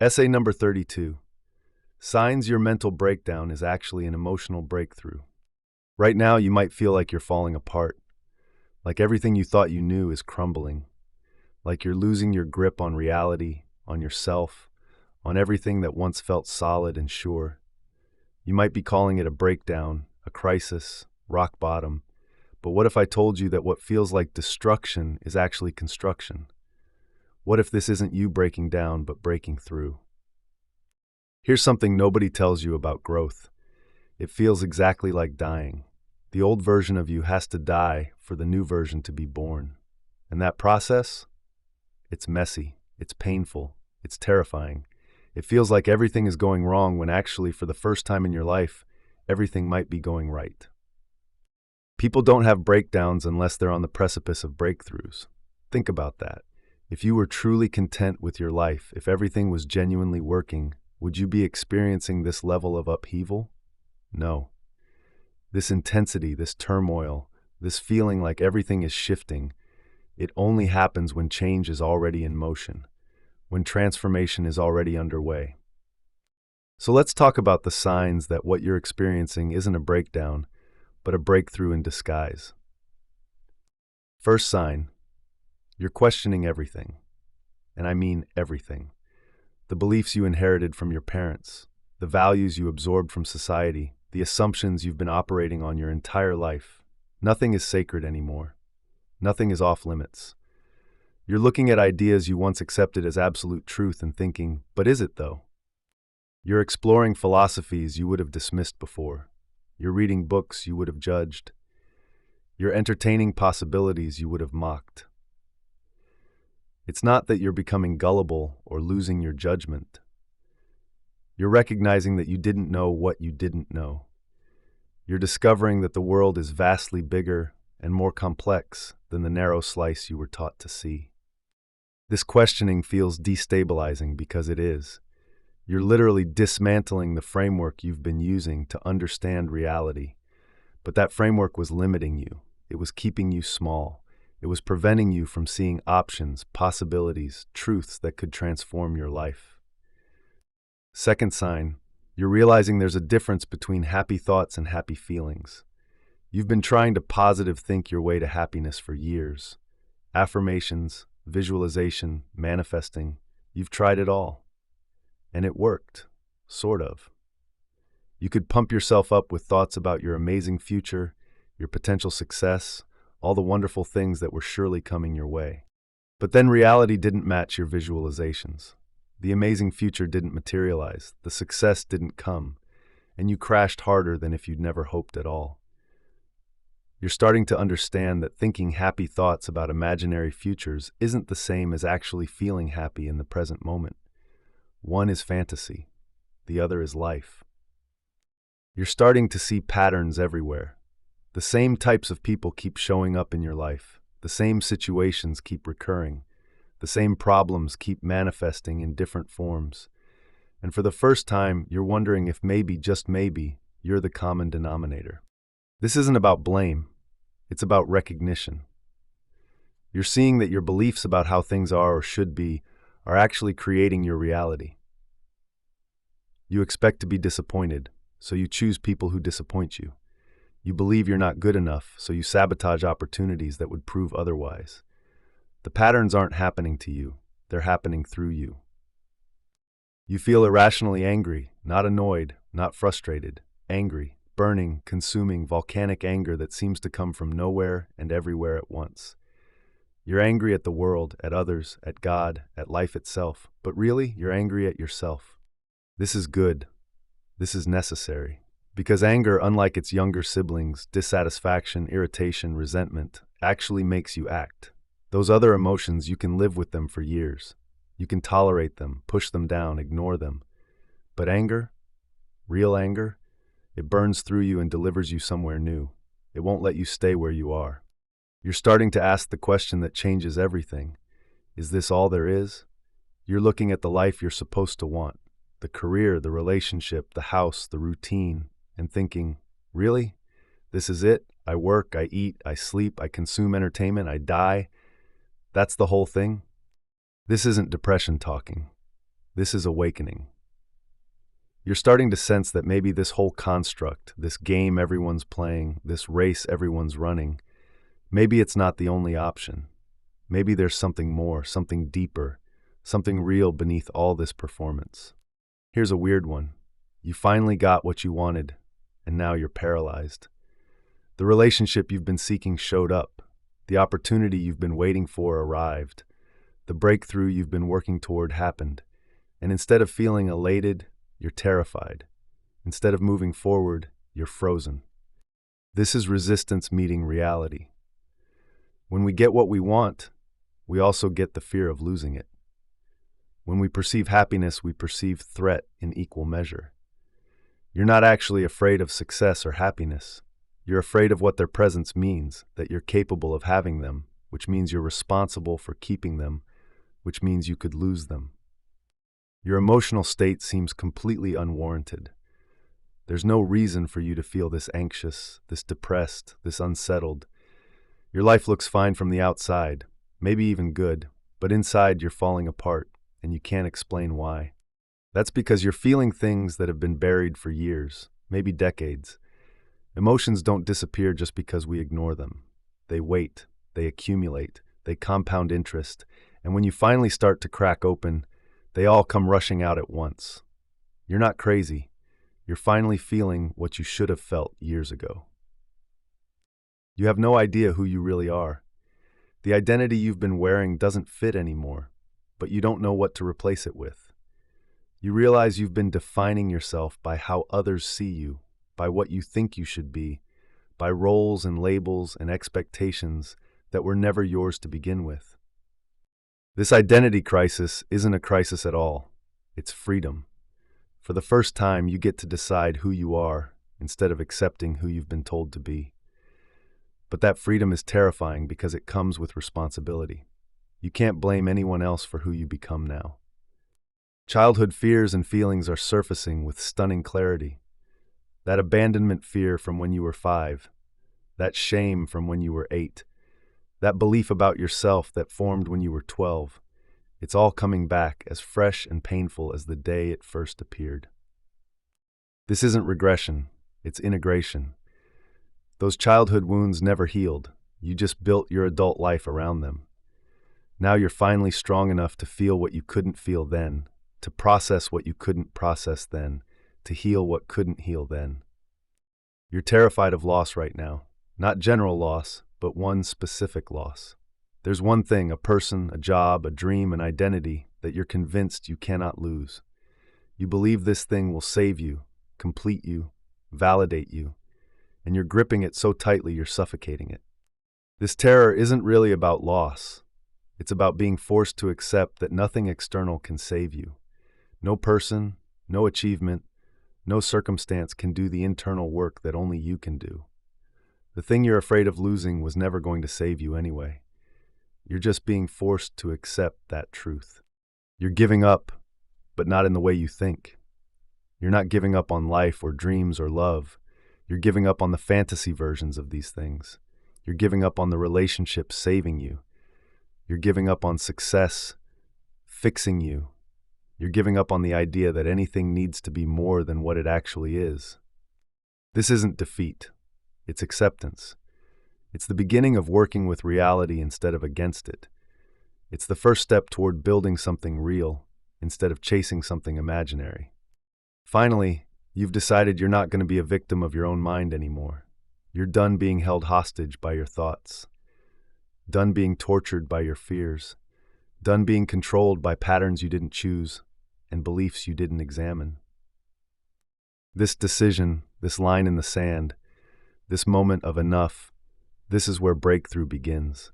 Essay number 32. Signs your mental breakdown is actually an emotional breakthrough. Right now, you might feel like you're falling apart, like everything you thought you knew is crumbling, like you're losing your grip on reality, on yourself, on everything that once felt solid and sure. You might be calling it a breakdown, a crisis, rock bottom, but what if I told you that what feels like destruction is actually construction? What if this isn't you breaking down, but breaking through? Here's something nobody tells you about growth. It feels exactly like dying. The old version of you has to die for the new version to be born. And that process? It's messy, it's painful, it's terrifying. It feels like everything is going wrong when actually, for the first time in your life, everything might be going right. People don't have breakdowns unless they're on the precipice of breakthroughs. Think about that. If you were truly content with your life, if everything was genuinely working, would you be experiencing this level of upheaval? No. This intensity, this turmoil, this feeling like everything is shifting, it only happens when change is already in motion, when transformation is already underway. So let's talk about the signs that what you're experiencing isn't a breakdown, but a breakthrough in disguise. First sign, you're questioning everything. And I mean everything. The beliefs you inherited from your parents, the values you absorbed from society, the assumptions you've been operating on your entire life. Nothing is sacred anymore. Nothing is off limits. You're looking at ideas you once accepted as absolute truth and thinking, but is it though? You're exploring philosophies you would have dismissed before. You're reading books you would have judged. You're entertaining possibilities you would have mocked. It's not that you're becoming gullible or losing your judgment. You're recognizing that you didn't know what you didn't know. You're discovering that the world is vastly bigger and more complex than the narrow slice you were taught to see. This questioning feels destabilizing because it is. You're literally dismantling the framework you've been using to understand reality. But that framework was limiting you. It was keeping you small. It was preventing you from seeing options, possibilities, truths that could transform your life. Second sign, you're realizing there's a difference between happy thoughts and happy feelings. You've been trying to positive think your way to happiness for years. Affirmations, visualization, manifesting, you've tried it all. And it worked, sort of. You could pump yourself up with thoughts about your amazing future, your potential success, all the wonderful things that were surely coming your way. But then reality didn't match your visualizations. The amazing future didn't materialize, the success didn't come, and you crashed harder than if you'd never hoped at all. You're starting to understand that thinking happy thoughts about imaginary futures isn't the same as actually feeling happy in the present moment. One is fantasy, the other is life. You're starting to see patterns everywhere. The same types of people keep showing up in your life. The same situations keep recurring. The same problems keep manifesting in different forms. And for the first time, you're wondering if maybe, just maybe, you're the common denominator. This isn't about blame. It's about recognition. You're seeing that your beliefs about how things are or should be are actually creating your reality. You expect to be disappointed, so you choose people who disappoint you. You believe you're not good enough, so you sabotage opportunities that would prove otherwise. The patterns aren't happening to you, they're happening through you. You feel irrationally angry, not annoyed, not frustrated, angry, burning, consuming, volcanic anger that seems to come from nowhere and everywhere at once. You're angry at the world, at others, at God, at life itself, but really, you're angry at yourself. This is good. This is necessary. Because anger, unlike its younger siblings, dissatisfaction, irritation, resentment, actually makes you act. Those other emotions, you can live with them for years. You can tolerate them, push them down, ignore them. But anger, real anger, it burns through you and delivers you somewhere new. It won't let you stay where you are. You're starting to ask the question that changes everything. Is this all there is? You're looking at the life you're supposed to want. The career, the relationship, the house, the routine, and thinking, really? This is it? I work, I eat, I sleep, I consume entertainment, I die. That's the whole thing? This isn't depression talking. This is awakening. You're starting to sense that maybe this whole construct, this game everyone's playing, this race everyone's running, maybe it's not the only option. Maybe there's something more, something deeper, something real beneath all this performance. Here's a weird one. You finally got what you wanted, and now you're paralyzed. The relationship you've been seeking showed up. The opportunity you've been waiting for arrived. The breakthrough you've been working toward happened. And instead of feeling elated, you're terrified. Instead of moving forward, you're frozen. This is resistance meeting reality. When we get what we want, we also get the fear of losing it. When we perceive happiness, we perceive threat in equal measure. You're not actually afraid of success or happiness. You're afraid of what their presence means, that you're capable of having them, which means you're responsible for keeping them, which means you could lose them. Your emotional state seems completely unwarranted. There's no reason for you to feel this anxious, this depressed, this unsettled. Your life looks fine from the outside, maybe even good, but inside you're falling apart, and you can't explain why. That's because you're feeling things that have been buried for years, maybe decades. Emotions don't disappear just because we ignore them. They wait, they accumulate, they compound interest, and when you finally start to crack open, they all come rushing out at once. You're not crazy. You're finally feeling what you should have felt years ago. You have no idea who you really are. The identity you've been wearing doesn't fit anymore, but you don't know what to replace it with. You realize you've been defining yourself by how others see you, by what you think you should be, by roles and labels and expectations that were never yours to begin with. This identity crisis isn't a crisis at all. It's freedom. For the first time, you get to decide who you are instead of accepting who you've been told to be. But that freedom is terrifying because it comes with responsibility. You can't blame anyone else for who you become now. Childhood fears and feelings are surfacing with stunning clarity. That abandonment fear from when you were 5, that shame from when you were 8, that belief about yourself that formed when you were 12, it's all coming back as fresh and painful as the day it first appeared. This isn't regression, it's integration. Those childhood wounds never healed. You just built your adult life around them. Now you're finally strong enough to feel what you couldn't feel then, to process what you couldn't process then, to heal what couldn't heal then. You're terrified of loss right now. Not general loss, but one specific loss. There's one thing, a person, a job, a dream, an identity, that you're convinced you cannot lose. You believe this thing will save you, complete you, validate you, and you're gripping it so tightly you're suffocating it. This terror isn't really about loss. It's about being forced to accept that nothing external can save you. No person, no achievement, no circumstance can do the internal work that only you can do. The thing you're afraid of losing was never going to save you anyway. You're just being forced to accept that truth. You're giving up, but not in the way you think. You're not giving up on life or dreams or love. You're giving up on the fantasy versions of these things. You're giving up on the relationship saving you. You're giving up on success fixing you. You're giving up on the idea that anything needs to be more than what it actually is. This isn't defeat. It's acceptance. It's the beginning of working with reality instead of against it. It's the first step toward building something real instead of chasing something imaginary. Finally, you've decided you're not going to be a victim of your own mind anymore. You're done being held hostage by your thoughts. Done being tortured by your fears. Done being controlled by patterns you didn't choose and beliefs you didn't examine. This decision, this line in the sand, this moment of enough, this is where breakthrough begins.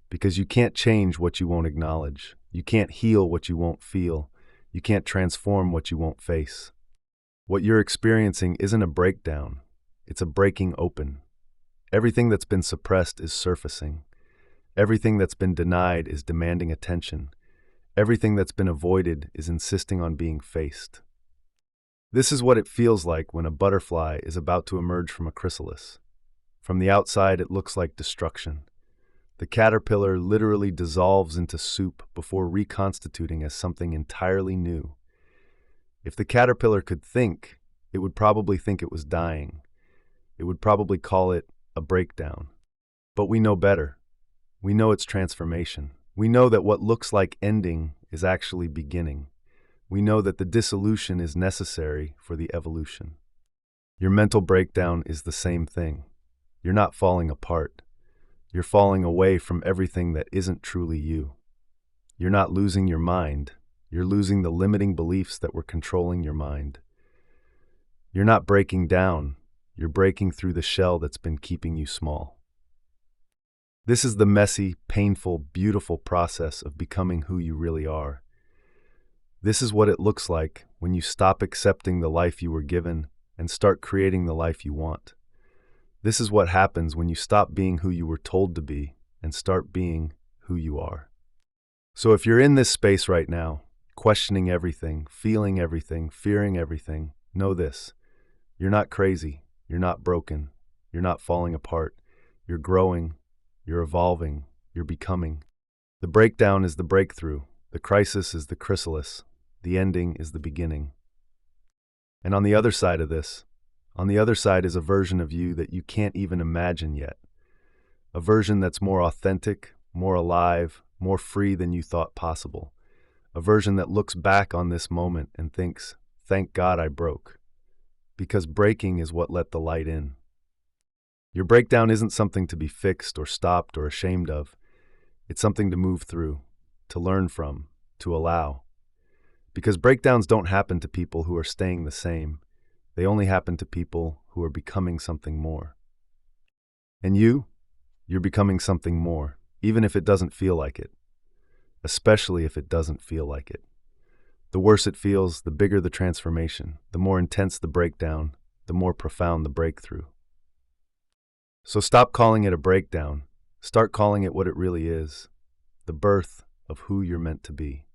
Because you can't change what you won't acknowledge. You can't heal what you won't feel. You can't transform what you won't face. What you're experiencing isn't a breakdown. It's a breaking open. Everything that's been suppressed is surfacing. Everything that's been denied is demanding attention. Everything that's been avoided is insisting on being faced. This is what it feels like when a butterfly is about to emerge from a chrysalis. From the outside, it looks like destruction. The caterpillar literally dissolves into soup before reconstituting as something entirely new. If the caterpillar could think, it would probably think it was dying. It would probably call it a breakdown. But we know better. We know it's transformation. We know that what looks like ending is actually beginning. We know that the dissolution is necessary for the evolution. Your mental breakdown is the same thing. You're not falling apart. You're falling away from everything that isn't truly you. You're not losing your mind. You're losing the limiting beliefs that were controlling your mind. You're not breaking down. You're breaking through the shell that's been keeping you small. This is the messy, painful, beautiful process of becoming who you really are. This is what it looks like when you stop accepting the life you were given and start creating the life you want. This is what happens when you stop being who you were told to be and start being who you are. So if you're in this space right now, questioning everything, feeling everything, fearing everything, know this. You're not crazy. You're not broken. You're not falling apart. You're growing. You're evolving. You're becoming. The breakdown is the breakthrough. The crisis is the chrysalis. The ending is the beginning. And on the other side of this, on the other side is a version of you that you can't even imagine yet. A version that's more authentic, more alive, more free than you thought possible. A version that looks back on this moment and thinks, thank God I broke. Because breaking is what let the light in. Your breakdown isn't something to be fixed or stopped or ashamed of. It's something to move through, to learn from, to allow. Because breakdowns don't happen to people who are staying the same. They only happen to people who are becoming something more. And you're becoming something more, even if it doesn't feel like it. Especially if it doesn't feel like it. The worse it feels, the bigger the transformation, the more intense the breakdown, the more profound the breakthrough. So stop calling it a breakdown. Start calling it what it really is, the birth of who you're meant to be.